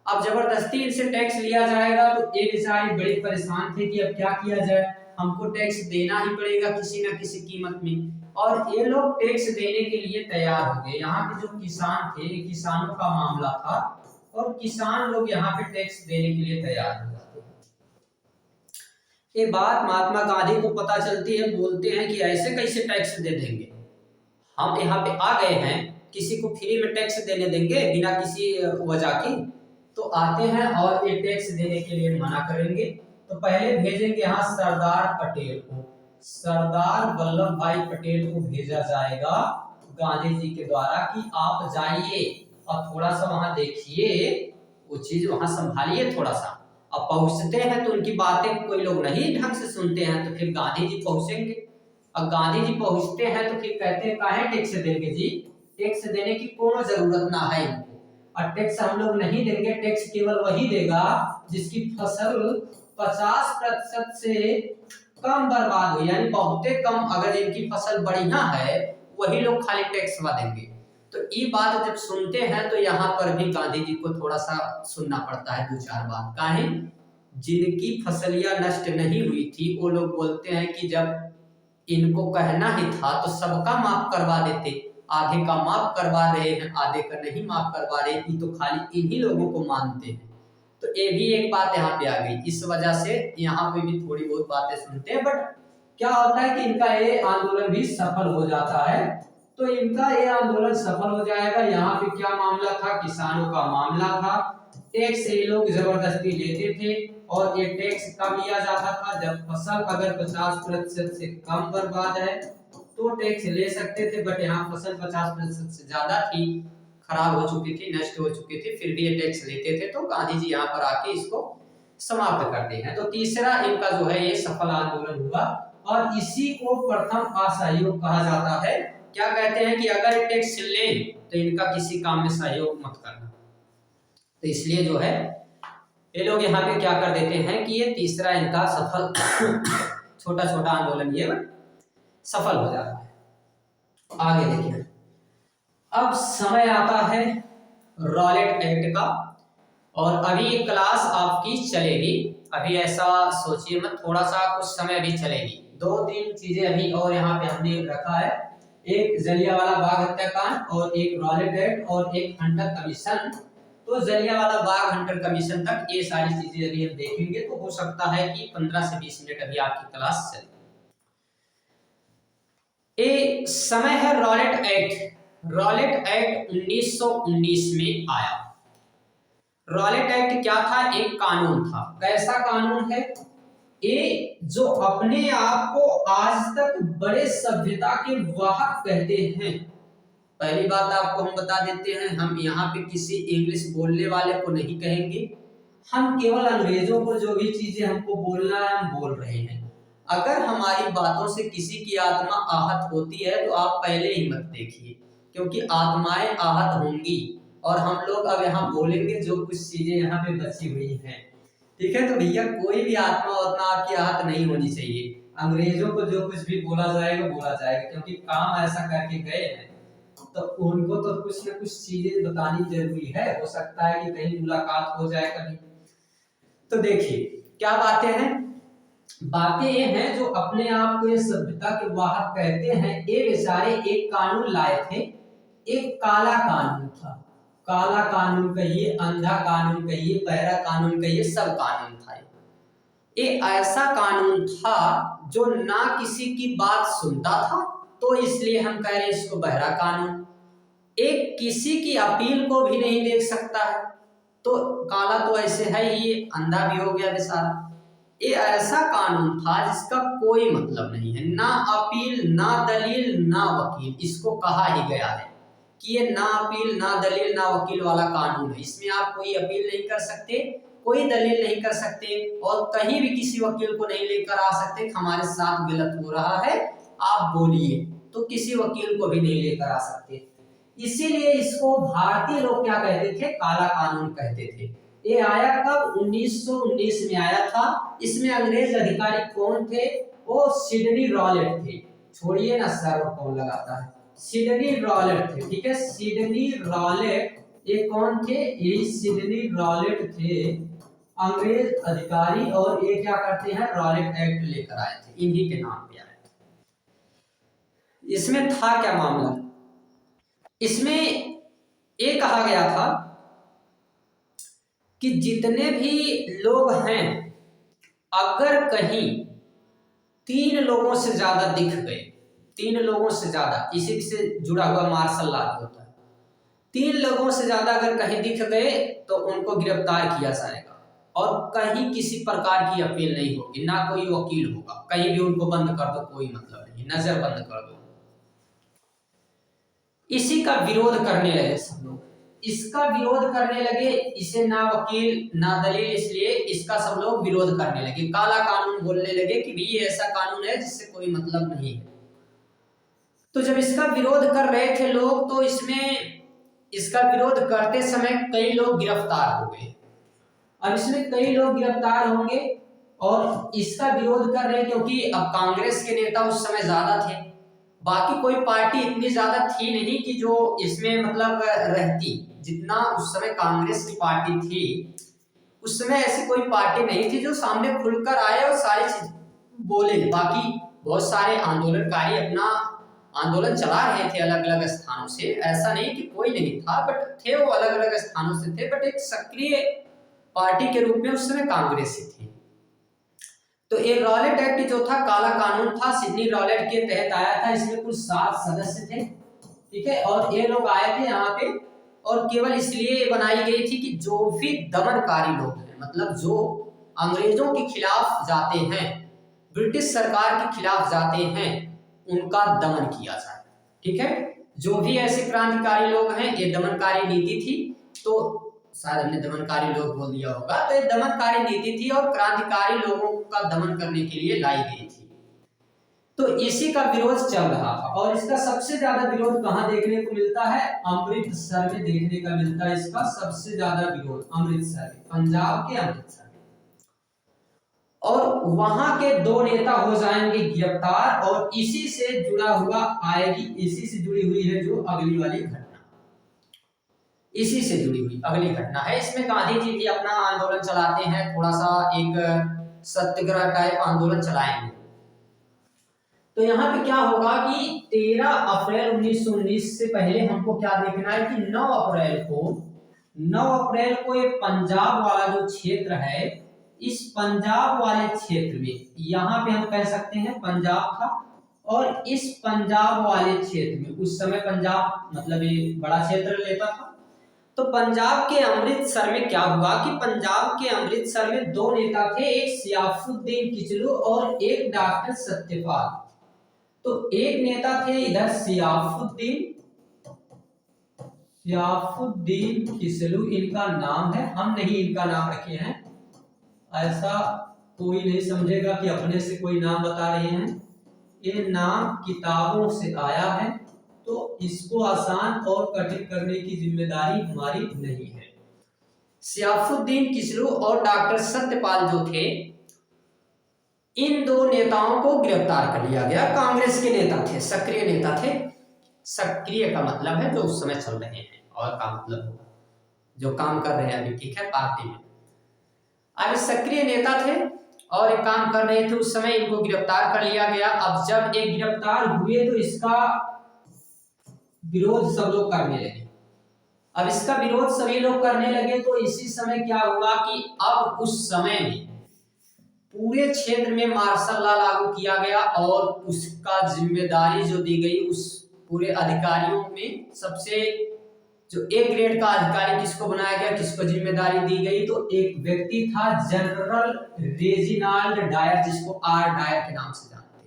अब जबरदस्ती इनसे टैक्स लिया जाएगा तो ये बेचारे बड़े परेशान थे कि अब क्या किया जाए, हमको टैक्स देना ही पड़ेगा किसी न किसी कीमत में। और ये लोग टैक्स देने के लिए तैयार हो गए। यहाँ के जो किसान थे, किसानों का मामला था, और किसान लोग यहाँ पे टैक्स देने के लिए तैयार हो जाते हैं। ये बात महात्मा गांधी को पता चलती है, बोलते हैं कि ऐसे कैसे टैक्स दे देंगे, हम यहाँ पे आ गए हैं, किसी को फ्री में टैक्स देने देंगे बिना किसी वजह की? तो आते हैं और ये टैक्स देने के लिए मना करेंगे। तो पहले भेजेंगे यहाँ सरदार पटेल को, सरदार वल्लभ भाई पटेल को भेजा जाएगा गांधी जी के द्वारा कि आप जाइए और थोड़ा सा वहां देखिए, वो चीज वहां संभालिए थोड़ा सा। अब पहुंचते हैं तो उनकी बातें कोई लोग नहीं ढंग से सुनते हैं, तो फिर गांधी जी पहुंचेंगे। अब गांधी जी पहुंचते हैं तो फिर कहते हैं काहे टैक्स देंगे जी, टैक्स देने की कोनो जरूरत ना है इनको, और टैक्स हम लोग नहीं देंगे, टैक्स केवल वही देगा जिसकी फसल 50% से कम बर्बाद हो, यानी बहुत कम, अगर इनकी फसल बढ़िया है वही लोग खाली टैक्स देंगे। तो ये बात जब सुनते हैं तो यहाँ पर भी गांधी जी को थोड़ा सा सुनना पड़ता है, दो चार बात। काहे, जिनकी फसलियां नष्ट नहीं हुई थी वो लोग बोलते हैं कि जब इनको कहना ही था तो सबका माफ करवा देते, आधे का माफ करवा रहे हैं, आधे का नहीं माफ करवा रहे, ये तो खाली इन्हीं लोगों को मानते हैं। तो ये भी एक बात यहाँ पे आ गई, इस वजह से यहाँ पे भी थोड़ी बहुत बातें सुनते हैं। बट क्या होता है कि इनका ये आंदोलन भी सफल हो जाता है। तो इनका ये आंदोलन सफल हो जाएगा। यहाँ पे क्या मामला था, किसानों का मामला था। टैक्स ये लोग जबरदस्ती लेते थे, और ये टैक्स कब लिया जाता था, जब फसल अगर 50% से कम बर्बाद है तो टैक्स ले सकते थे, बट यहाँ फसल 50% से ज्यादा थी, खराब हो चुकी थी, नष्ट हो चुकी थी, फिर भी ये टैक्स लेते थे। तो गांधी जी यहाँ पर आके इसको समाप्त करते हैं। तो तीसरा इनका जो है ये सफल आंदोलन हुआ, और इसी को प्रथम असहयोग कहा जाता है। क्या कहते हैं कि अगर टैक्स ले तो इनका किसी काम में सहयोग मत करना। तो इसलिए जो है ये लोग यहाँ पे क्या कर देते हैं कि ये तीसरा इनका सफल छोटा छोटा आंदोलन ये सफल हो जाता है। आगे देखिए, अब समय आता है रॉलेट एक्ट का, और अभी ये क्लास आपकी चलेगी। अभी ऐसा सोचिए मत, थोड़ा सा कुछ समय भी चलेगी। दो तीन चीजें अभी और यहाँ पे हमने रखा है, एक जलियांवाला बाग हत्याकांड, और एक रॉलेट एक्ट, और एक हंटर कमीशन। तो जलियांवाला बाग हंटर कमीशन तक ये सारी चीजें अभी हम देखेंगे। तो हो सकता है कि 15 से 20 मिनट अभी आपकी क्लास चले। ये समय है रॉलेट एक्ट। रॉलेट एक्ट 1919 में आया। रॉलेट एक्ट क्या था, एक कानून था। कैसा कानून है ये, जो अपने आप को आज तक बड़े सभ्यता के वाहक कहते हैं। पहली बात आपको हम बता देते हैं, हम यहाँ पे किसी इंग्लिश बोलने वाले को नहीं कहेंगे, हम केवल अंग्रेजों को जो भी चीजें हमको बोलना है हम बोल रहे हैं। अगर हमारी बातों से किसी की आत्मा आहत होती है तो आप पहले ही मत देखिए, क्योंकि आत्माएं आहत होंगी और हम लोग अब यहाँ बोलेंगे जो कुछ चीजें यहाँ पे बची हुई हैं। ठीक है, तो भैया कोई भी आत्मा उतना आपकी आहत नहीं होनी चाहिए। अंग्रेजों को जो कुछ भी बोला जाएगा बोला जाएगा, क्योंकि काम ऐसा करके गए हैं तो उनको तो कुछ न कुछ चीजें बतानी जरूरी है। हो सकता है कि कहीं मुलाकात हो जाए कभी। तो देखिए क्या बातें हैं, बातें ये हैं जो अपने आप को ये सभ्यता के वाहक कहते हैं। ये बेचारे एक कानून लाए थे, एक काला कानून था। काला कानून कहिए, अंधा कानून कहिए, बहरा कानून कहिए, सब कानून था। ये ऐसा कानून था जो ना किसी की बात सुनता था, तो इसलिए हम कह रहे हैं इसको बहरा कानून। एक किसी की अपील को भी नहीं देख सकता है, तो काला तो ऐसे है ही, ये अंधा भी हो गया बेचारा। ये ऐसा कानून था जिसका कोई मतलब नहीं है, ना अपील, ना दलील, ना वकील। इसको कहा ही गया है कि ये ना अपील, ना दलील, ना वकील वाला कानून है। इसमें आप कोई अपील नहीं कर सकते, कोई दलील नहीं कर सकते, और कहीं भी किसी वकील को नहीं लेकर आ सकते। हमारे साथ गलत हो रहा है, आप बोलिए, तो किसी वकील को भी नहीं लेकर आ सकते। इसीलिए इसको भारतीय लोग क्या कहते थे, काला कानून कहते थे। ये आया कब, 1919 में आया था। इसमें अंग्रेज अधिकारी कौन थे, वो सिडनी रॉलेट थे। छोड़िए ना सर, वो कौन लगाता है, सिडनी रॉलेट थे। ठीक है, सिडनी रॉलेट ये कौन थे, ये सिडनी रॉलेट थे अंग्रेज अधिकारी, और ये क्या करते हैं, रॉलेट एक्ट लेकर आए थे, इन्हीं के नाम पे आए थे। इसमें था क्या मामला, इसमें ये कहा गया था कि जितने भी लोग हैं, अगर कहीं 3 लोगों से ज्यादा दिख गए, 3 लोगों से ज्यादा, इसी से जुड़ा हुआ मार्शल लॉ होता है, 3 लोगों से ज्यादा अगर कहीं दिख गए तो उनको गिरफ्तार किया जाएगा, और कहीं किसी प्रकार की अपील नहीं होगी, ना कोई वकील होगा। कहीं भी उनको बंद कर दो, कोई मतलब नहीं, नजर बंद कर दो। इसी का विरोध करने लगे सब लोग, इसका विरोध करने लगे। इसे ना वकील ना दलील, इसलिए इसका सब लोग विरोध करने लगे, काला कानून बोलने लगे कि भी ये ऐसा कानून है जिससे कोई मतलब नहीं है। तो जब इसका विरोध कर रहे थे लोग, तो इसका विरोध करते समय कई लोग गिरफ्तार हो गए। अब इसमें कई लोग गिरफ्तार होंगे और इसका विरोध कर रहे हैं, क्योंकि अब कांग्रेस के नेता उस समय ज्यादा थे, बाकी कोई पार्टी इतनी ज्यादा थी नहीं कि जो इसमें मतलब रहती, जितना उस समय कांग्रेस की पार्टी थी। उस समय ऐसी कोई पार्टी नहीं थी जो सामने खुलकर आए और सारी चीज बोले। बाकी बहुत सारे आंदोलनकारी अपना आंदोलन चला रहे थे अलग अलग स्थानों से, ऐसा नहीं कि कोई नहीं था, बट थे वो अलग अलग स्थानों से थे, बट एक सक्रिय पार्टी के रूप में उस समय कांग्रेस ही थी। तो ये रॉलेट एक्ट जो था, काला कानून था, सिडनी रॉलेट के तहत आया था। इसमें कुल 7 सदस्य थे, ठीक है, और ये लोग आए थे यहाँ पे, और केवल इसलिए बनाई गई थी कि जो भी दमनकारी लोग हैं, मतलब जो अंग्रेजों के खिलाफ जाते हैं, ब्रिटिश सरकार के खिलाफ जाते हैं, उनका दमन किया जाए। ठीक है, जो भी ऐसे क्रांतिकारी लोग हैं, ये दमनकारी नीति थी। तो शायद हमने दमनकारी लोग बोल दिया होगा, तो ये दमनकारी नीति थी और क्रांतिकारी लोगों का दमन करने के लिए लाई गई थी। तो इसी का विरोध चल रहा था, और इसका सबसे ज्यादा विरोध कहां देखने को मिलता है, अमृतसर में देखने का मिलता है। इसका सबसे ज्यादा विरोध अमृतसर में, पंजाब के अमृतसर में, और वहां के 2 नेता हो जाएंगे गिरफ्तार, और इसी से जुड़ा हुआ आएगी, इसी से जुड़ी हुई है जो अगली वाली घटना, इसी से जुड़ी हुई अगली घटना है। इसमें गांधी जी भी अपना आंदोलन चलाते हैं, थोड़ा सा एक सत्याग्रह टाइप आंदोलन चलाएंगे। तो यहाँ पे क्या होगा कि 13 अप्रैल 1919 से पहले हमको क्या देखना है कि 9 अप्रैल को ये पंजाब वाला जो क्षेत्र है, इस पंजाब वाले क्षेत्र में, यहाँ पे हम कह सकते हैं पंजाब था, और इस पंजाब वाले क्षेत्र में उस समय पंजाब मतलब ये बड़ा क्षेत्र लेता था। तो पंजाब के अमृतसर में क्या हुआ कि पंजाब के अमृतसर में 2 नेता थे, एक सियाफुद्दीन किचलू और एक डॉक्टर सत्यपाल। तो एक नेता थे इधर सियाफुद्दीन किचलू, इनका नाम है, हम नहीं इनका नाम रखे हैं, ऐसा कोई नहीं समझेगा कि अपने से कोई नाम बता रहे हैं, ये नाम किताबों से आया है, तो इसको आसान और कठिन करने की जिम्मेदारी हमारी नहीं है। सियाफुद्दीन किसलू और डॉक्टर सत्यपाल जो थे, इन दो नेताओं को गिरफ्तार कर लिया गया। कांग्रेस के नेता थे, सक्रिय नेता थे। सक्रिय का मतलब है जो उस समय चल रहे हैं, और का मतलब जो काम कर रहे हैं अभी, ठीक है, पार्टी में। अब सक्रिय नेता थे और एक काम कर रहे थे उस समय, इनको गिरफ्तार कर लिया गया। अब जब एक गिरफ्तार हुए तो इसका विरोध सब लोग करने लगे। अब इसका विरोध सभी लोग करने लगे तो इसी समय क्या हुआ कि अब उस समय में पूरे क्षेत्र में मार्शल लॉ लागू किया गया और उसका जिम्मेदारी जो दी गई उस पूरे अधिकारियों में सबसे जो एक ग्रेड का अधिकारी किसको बनाया गया, किसको जिम्मेदारी दी गई, तो एक व्यक्ति था जनरल रेजिनाल्ड डायर, जिसको आर डायर के नाम से जानते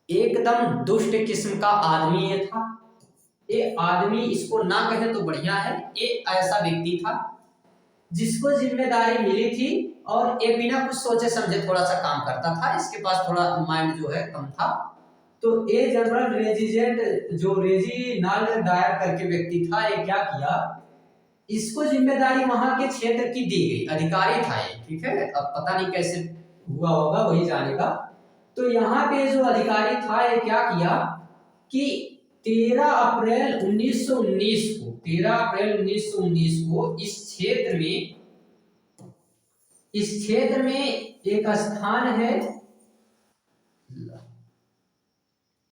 हैं। एकदम दुष्ट किस्म का आदमी ये था। ये आदमी, इसको ना कहे तो बढ़िया है, ये ऐसा व्यक्ति था जिसको जिम्मेदारी मिली थी और ये बिना कुछ सोचे समझे थोड़ा सा काम करता था। इसके पास थोड़ा माइंड जो है कम था। तो ये जनरल रेजिजेंट जो रेजिनाल्ड डायर करके व्यक्ति था, ये क्या किया, इसको जिम्मेदारी वहां के क्षेत्र की दी गई, अधिकारी था ये, ठीक है। अब पता नहीं कैसे हुआ होगा, वही जानेगा। तो यहाँ पे जो अधिकारी था ये क्या किया कि 13 अप्रैल 1919 को 13 अप्रैल 1919 को इस क्षेत्र में एक स्थान है